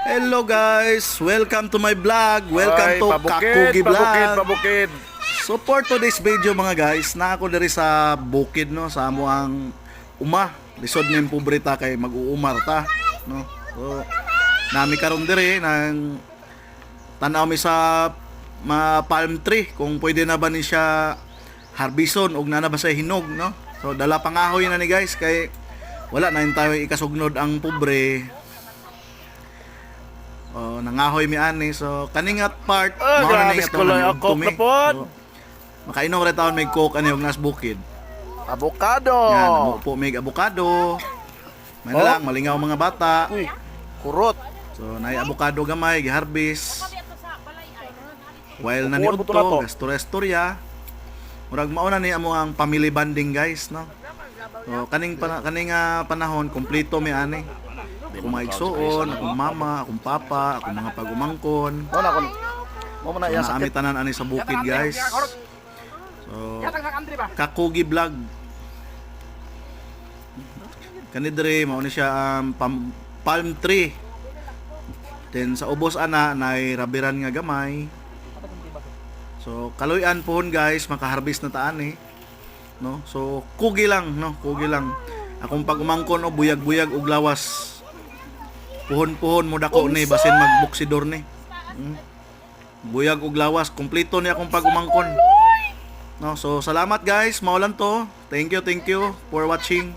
Hello guys, welcome to my vlog. Welcome Ay, to Kakugi Vlog. Pabukid. So for today's video mga guys, na ako diri sa bukid no, sa amo ang uma. Lisod ning pobreta kay mag-uumar ta, no. So nami karon diri nang tanaw mi sa palm tree kung pwede na ba ni siya harbison og na ba sa hinog, no. So dala pangahoy na ni guys kay wala na tayo ikasugnod ang pobre. Oh, nangahoy mi ani. So kaningat part mao na ni atong ako kapon. So, makainom ra taon may coke ani og nas bukid. Avocado. Yan, amo po may avocado. May na lang malingaw mga bata. Uy, kurot. So nay avocado gamay giharvest. While na ni Buwan buto na to. udto, gastorya. Murag mao na ni amo ang family bonding guys, no. So kaning panahon kompleto mi ani. Akong mga igsoon, akong mama, akong papa, akong mga pagumangkon. Mo na kon. Mo na iya Sa amin sakit. tanan ani sa bukid guys. So Kakugi Vlog. Kani dire mao ni siya palm tree. Then sa ubos ana nay rabiran nga gamay. So kaluy-an pohon guys, makaharvest na taan no. So kugi lang no, kugi lang. Akong pagumangkon o buyag-buyag og lawas. Puhon-puhon mo dako ni basin magbuksidor ni. Buyag og lawas, kompleto ni akong pagumangkon. No, so salamat guys, maulan to. Thank you for watching.